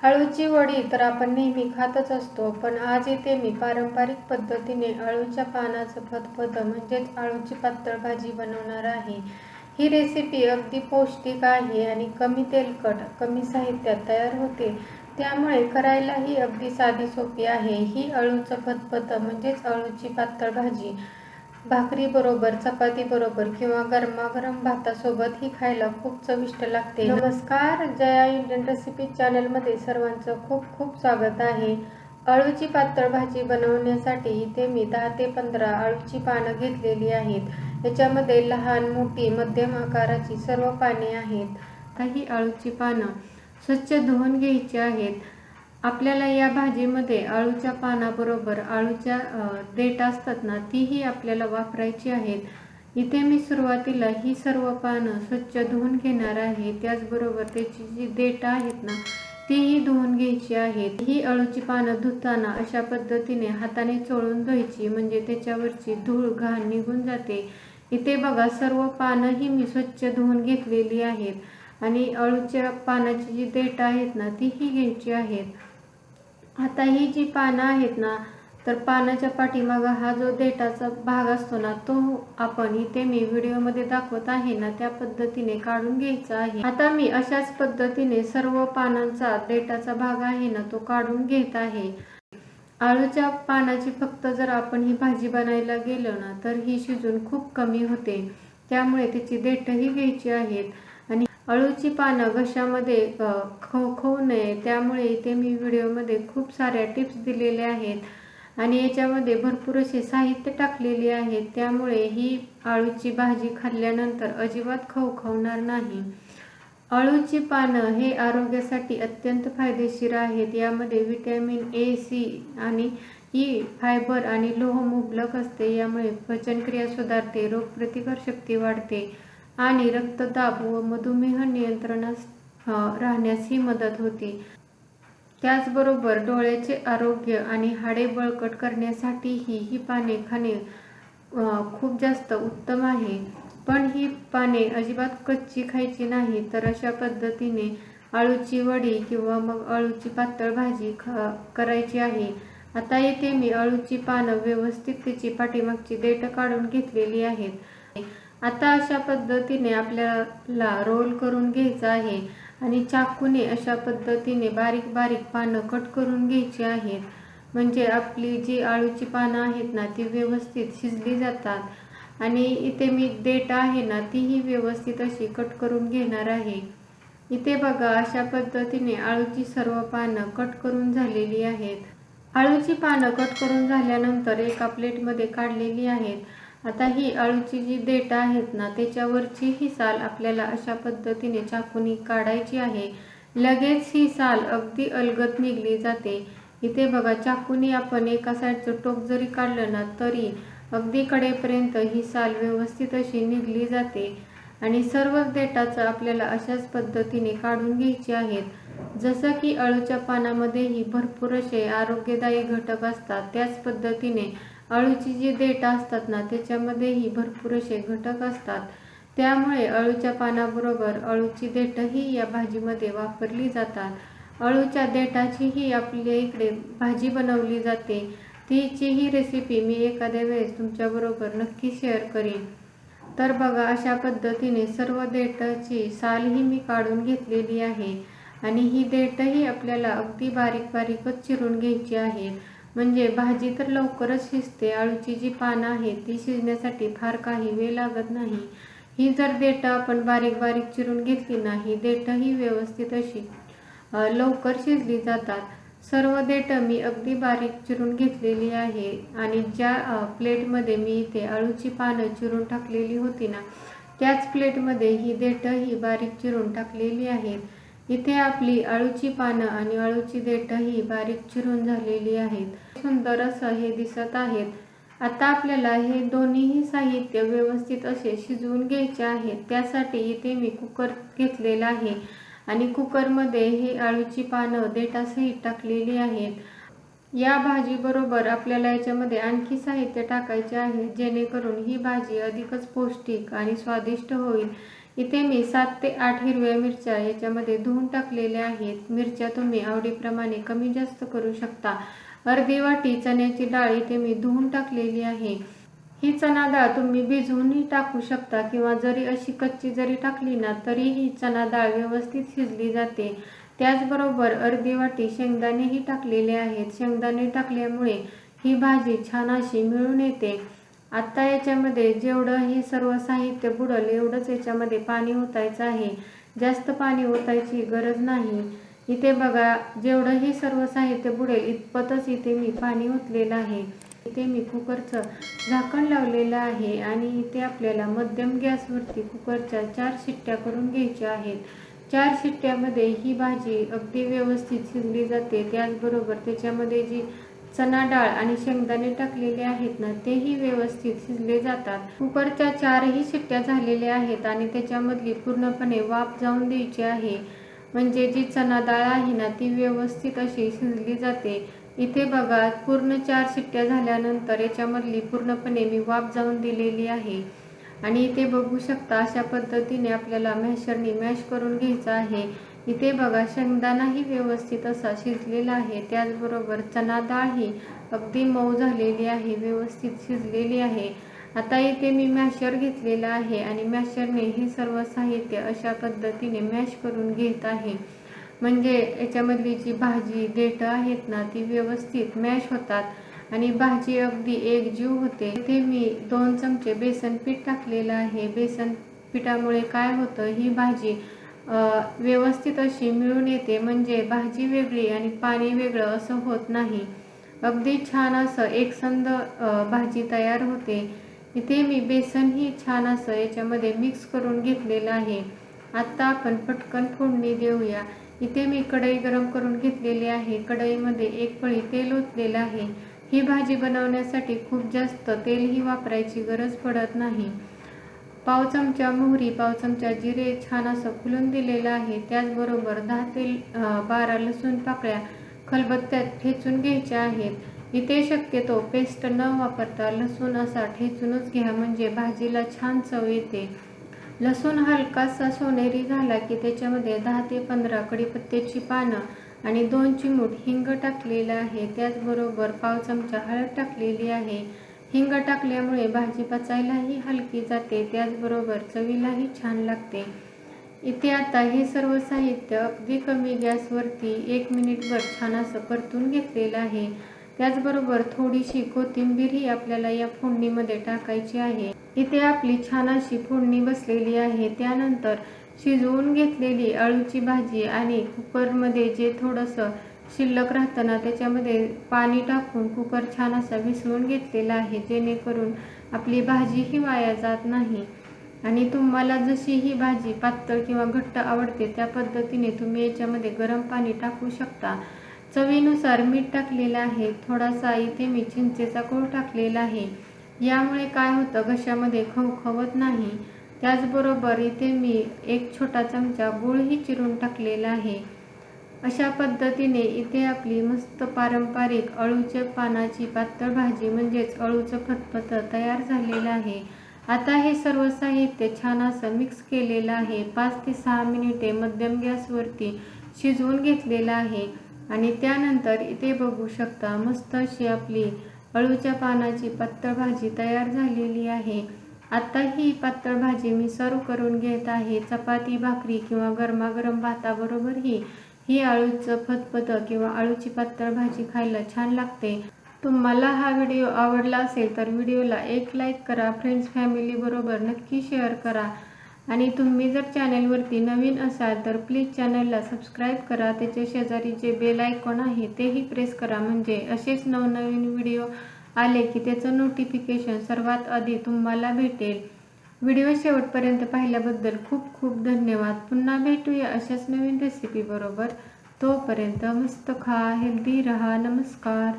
अळूची वडी तर आपण नेहमी खातच असतो, पण आज इथे मी पारंपरिक पद्धतीने अळूच्या पानाचं फतफदं म्हणजेच अळूची पातळ भाजी बनवणार आहे. ही रेसिपी अगदी पौष्टिक आहे आणि कमी तेलकट, कमी साहित्यात तयार होते. त्यामुळे करायलाही अगदी साधी सोपी आहे. ही अळूचं फतफदं म्हणजेच अळूची पातळ भाजी भाकरी बरोबर, चपाती बरोबर किंवा गरमागरम भातासोबत ही खायला खूप चविष्ट लागते. नमस्कार, जया इंडियन रेसिपी चॅनलमध्ये सर्वांचं खूप खूप स्वागत आहे. अळूची पातळ भाजी बनवण्यासाठी इथे मी 10 ते 15 अळूची पानं घेतलेली आहेत. याच्यामध्ये लहान, मोठी, मध्यम आकाराची सर्व पाने आहेत. काही अळूची पानं स्वच्छ धुवून घ्यायची आहेत. आपल्याला या भाजीमध्ये अळूच्या पानाबरोबर अळूच्या देठ असतात ना, तीही आपल्याला वापरायची आहेत. इथे मी सुरुवातीला ही सर्व पानं स्वच्छ धुवून घेणार आहे. त्याचबरोबर त्याची जी देठ आहेत ना, तीही धुवून घ्यायची आहेत. ही अळूची पानं धुताना अशा पद्धतीने हाताने चोळून धुवायची, म्हणजे त्याच्यावरची धूळ घाण निघून जाते. इथे बघा, सर्व पानंही मी स्वच्छ धुवून घेतलेली आहेत आणि अळूच्या पानाची जी देठ आहेत ना, तीही घ्यायची आहेत. आता ही जी पानं आहेत ना, तर पानाच्या पाठीमागा हा जो देठाचा भाग असतो ना, तो आपण इथे मी व्हिडिओमध्ये दाखवत आहे ना, त्या पद्धतीने काढून घ्यायचा आहे. आता मी अशाच पद्धतीने सर्व पानांचा देठाचा भाग आहे ना, तो काढून घेत आहे. अळूच्या पानाची फक्त जर आपण ही भाजी बनायला गेलो ना, तर ही शिजून खूप कमी होते. त्यामुळे त्याची देठही घ्यायची आहेत. आणि अळूची पानं घशामध्ये खवखवू नये, त्यामुळे इथे मी व्हिडिओमध्ये खूप साऱ्या टिप्स दिलेल्या आहेत आणि याच्यामध्ये भरपूर असे साहित्य टाकलेले आहेत. त्यामुळे ही अळूची भाजी खाल्ल्यानंतर अजिबात खवखवणार नाही. अळूची पानं हे आरोग्यासाठी अत्यंत फायदेशीर आहेत. यामध्ये व्हिटॅमिन ए, सी आणि ई, फायबर आणि लोह मुबलक असते. यामुळे पचनक्रिया सुधारते, रोगप्रतिकारशक्ती वाढते आणि रक्तदाब व मधुमेह नियंत्रणास राहण्यासही मदत होते. त्याचबरोबर डोळ्याचे आरोग्य आणि हाडे बळकट करण्यासाठीही ही पाने खाणे खूप जास्त उत्तम आहे. पण ही पाने अजिबात कच्ची खायची नाही, तर अशा पद्धतीने अळूची वडी किंवा मग अळूची पातळ भाजी करायची आहे. आता इथे मी अळूची पानं व्यवस्थित त्याची पाठीमागची देठ काढून घेतलेली आहेत. आता अशा पद्धतीने आपल्याला रोल करून घ्यायचा आहे आणि चाकूने अशा पद्धतीने बारीक बारीक पानं कट करून घ्यायची आहेत, म्हणजे आपली जी अळूची पानं आहेत ना, ती व्यवस्थित शिजली जातात. आणि इथे मी देठ आहे ना, तीही व्यवस्थित अशी कट करून घेणार आहे. इथे बघा, अशा पद्धतीने अळूची सर्व पानं कट करून झालेली आहेत. अळूची पानं कट करून झाल्यानंतर एका प्लेटमध्ये काढलेली आहेत. आता ही अळूची जी देठ आहेत ना, त्याच्यावरची ही साल आपल्याला अशा पद्धतीने चाकूने काढायची आहे. लगेच ही साल अगदी अलगद निघली जाते. इथे बघा, चाकूने आपण एका साईडचं टोक जरी काढलं ना, तरी अगदी कडेपर्यंत ही साल व्यवस्थित अशी निघली जाते. आणि सर्व देठाचं आपल्याला अशाच पद्धतीने काढून घ्यायची आहेत. जसं की अळूच्या पानामध्येही भरपूर असे आरोग्यदायी घटक असतात, त्याच पद्धतीने अळूची जी देठ असतात ना, त्याच्यामध्येही भरपूर असे घटक असतात. त्यामुळे अळूच्या पानाबरोबर अळूची देठही या भाजीमध्ये वापरली जातात. अळूच्या देठाचीही आपल्या इकडे भाजी बनवली जाते. तिचीही रेसिपी मी एखाद्या वेळेस तुमच्याबरोबर नक्की शेअर करीन. तर बघा, अशा पद्धतीने सर्व देठाची सालही मी काढून घेतलेली आहे आणि ही देठही आपल्याला अगदी बारीक बारीकच चिरून घ्यायची आहे, म्हणजे भाजी तर लवकरच शिजते. अळूची जी पानं आहेत ती शिजण्यासाठी फार काही वेळ लागत नाही. ही जर देठं आपण बारीक बारीक चिरून घेतली ना, ही देठही व्यवस्थित अशी लवकर शिजली जातात. सर्व देठं मी अगदी बारीक चिरून घेतलेली आहे आणि ज्या प्लेटमध्ये मी इथे अळूची पानं चिरून टाकलेली होती ना, त्याच प्लेटमध्ये ही देठही बारीक चिरून टाकलेली आहेत. इथे आपली अळूची पानं आणि अळूची देठही बारीक चिरून झालेली आहेत. सुंदर असं हे दिसत आहेत. आता आपल्याला हे दोन्हीही साहित्य व्यवस्थित असे शिजवून घ्यायचे आहेत. त्यासाठी इथे मी कुकर घेतलेला आहे आणि कुकरमध्ये हे अळूची पानं देठासहित टाकलेली आहेत. या भाजीबरोबर आपल्याला याच्यामध्ये आणखी साहित्य टाकायचे आहे, जेणेकरून ही भाजी अधिकच पौष्टिक आणि स्वादिष्ट होईल. इथे मी 7 ते 8 हिरव्या मिरच्या याच्यामध्ये धुवून टाकलेल्या आहेत। मिरच्या तुम्ही आवडीप्रमाणे कमी जास्त करू शकता। अर्धी वाटी चण्याची डाळ इथे मी धुवून टाकलेली आहे। ही चणा डाळ तुम्ही भिजवूनही टाकू शकता किंवा जरी अशी कच्ची जरी टाकली ना तरी ही चणा डाळ व्यवस्थित शिजली जाते। त्याचबरोबर अर्धी वाटी शेंगदाणेही टाकलेले आहेत। शेंगदाणे टाकल्यामुळे ही भाजी छान अशी मिळून येते। आता याच्यामध्ये जेवढं हे सर्व साहित्य बुडेल एवढंच याच्यामध्ये पाणी ओतायचं आहे। जास्त पाणी ओतायची गरज नाही। इथे बघा जेवढं हे सर्व साहित्य बुडेल इतपतच इथे मी पाणी ओतलेलं आहे। इथे मी कुकरचं झाकण लावलेलं आहे आणि इथे आपल्याला मध्यम गॅसवरती कुकरच्या 4 शिट्ट्या करून घ्यायच्या आहेत। 4 शिट्ट्यामध्ये ही भाजी अगदी व्यवस्थित शिजली जाते। त्याचबरोबर त्याच्यामध्ये जी चणा डाळ आणि शेंगदाणे टाकलेले आहेत ना तेही व्यवस्थित शिजले जातात। कुकरच्या 4ही शिट्ट्या झालेल्या आहेत आणि त्याच्यामधली पूर्णपणे वाफ जाऊन द्यायची आहे, म्हणजे जी चणा डाळ आहे ना ती व्यवस्थित अशी शिजली जाते। इथे बघा पूर्ण 4 शिट्ट्या झाल्यानंतर याच्यामधली पूर्णपणे मी वाफ जाऊन दिलेली आहे आणि इथे बघू शकता अशा पद्धतीने आपल्याला मॅशरने मॅश करून घ्यायचं आहे। इथे बघा शेंगदाणाही व्यवस्थित असा शिजलेला आहे। त्याचबरोबर चणा डाळ ही अगदी मऊ झालेली आहे, व्यवस्थित शिजलेली आहे। आता इथे मी मॅशर घेतलेला आहे आणि मॅशरने हे सर्व साहित्य अशा पद्धतीने मॅश करून घेत आहे, म्हणजे याच्यामधली जी भाजी देठं आहेत ना ती व्यवस्थित मॅश होतात आणि भाजी अगदी एकजीव होते। इथे मी 2 चमचे बेसन पीठ टाकलेलं आहे। बेसन पिठामुळे काय होतं ही भाजी व्यवस्थित अशी मिळून येते, म्हणजे भाजी वेगळी आणि पाणी वेगळं असं होत नाही। अगदी छान असं एकसंध भाजी तयार होते। इथे मी बेसन ही छान असं याच्यामध्ये मिक्स करून घेतलेलं आहे। आता आपण पटकन फोडणी देऊया। इथे मी कढई गरम करून घेतलेली आहे। कढईमध्ये 1 पळी तेल ओतलेलं आहे। ही भाजी बनवण्यासाठी खूप जास्त तेलही वापरायची गरज पडत नाही। पाव चमचा मोहरी, पाव चमचा जिरे छान असं फुलून दिलेलं आहे। त्याचबरोबर 10 ते 12 लसूण पाकळ्या खलबत्त्यात ठेचून घ्यायच्या आहेत। इथे शक्यतो पेस्ट न वापरता लसूण असा ठेचूनच घ्या, म्हणजे भाजीला छान चव येते। लसूण हलकासा सोनेरी झाला की त्याच्यामध्ये 10 ते 15 कढीपत्त्याची पानं आणि 2 चिमूट हिंग टाकलेलं आहे। त्याचबरोबर पाव चमचा हळद टाकलेली आहे। हिंग टाकल्यामुळे भाजी पचायलाही हलकी जाते, त्याचबरोबर चवीलाही छान लागते। इथे आता हे सर्व साहित्य अगदी कमी गॅसवरती 1 मिनिटभर छान असं परतून घेतलेलं आहे। त्याचबरोबर थोडीशी कोथिंबीरही आपल्याला या फोडणीमध्ये टाकायची आहे। इथे आपली छान अशी फोडणी बसलेली आहे। त्यानंतर शिजवून घेतलेली अळूची भाजी आणि कुकरमध्ये जे थोडंसं शिल्लक राहतं ना त्याच्यामध्ये पाणी टाकून कुकर छान असा विसळून घेतलेला आहे, जेणेकरून आपली भाजीही वाया जात नाही। आणि तुम्हाला जशी ही भाजी पातळ किंवा घट्ट आवडते त्या पद्धतीने तुम्ही याच्यामध्ये गरम पाणी टाकू शकता। चवीनुसार मीठ टाकलेलं आहे। थोडासा इथे मी चिंचेचा कोळ टाकलेला आहे, यामुळे काय होतं घशामध्ये खवखवत नाही। त्याचबरोबर इथे मी 1 छोटा चमचा गूळही चिरून टाकलेला आहे। अशा पद्धतीने इथे आपली मस्त पारंपरिक अळूच्या पानाची पातळ भाजी म्हणजेच अळूचं फतफतं तयार झालेलं आहे। आता हे सर्व साहित्य छान असं मिक्स केलेलं आहे। 5 ते 6 मिनिटे मध्यम गॅसवरती शिजवून घेतलेलं आहे आणि त्यानंतर इथे बघू शकता मस्त अशी आपली अळूच्या पानाची पातळ भाजी तयार झालेली आहे। आता ही पातळ भाजी मी सर्व करून घेत आहे। चपाती, भाकरी किंवा गरमागरम भाताबरोबरही ही अळूचं फतफतं किंवा अळूची पातळ भाजी खायला छान लागते। तुम्हाला हा व्हिडिओ आवडला असेल तर व्हिडिओला एक लाईक करा, फ्रेंड्स फॅमिली बरोबर नक्की शेअर करा आणि तुम्ही जर चॅनलवरती नवीन असाल तर प्लीज चॅनलला सबस्क्राईब करा। त्याच्या शेजारी जे बेल आयकॉन आहे तेही प्रेस करा, म्हणजे असेच नवनवीन व्हिडिओ आले की त्याचं नोटिफिकेशन सर्वात आधी तुम्हाला भेटेल। व्हिडिओ शेवटपर्यंत पाहिल्याबद्दल खूप खूप धन्यवाद। पुन्हा भेटूया अशाच नवीन रेसिपी बरोबर। तोपर्यंत मस्त खा, हेल्दी रहा। नमस्कार।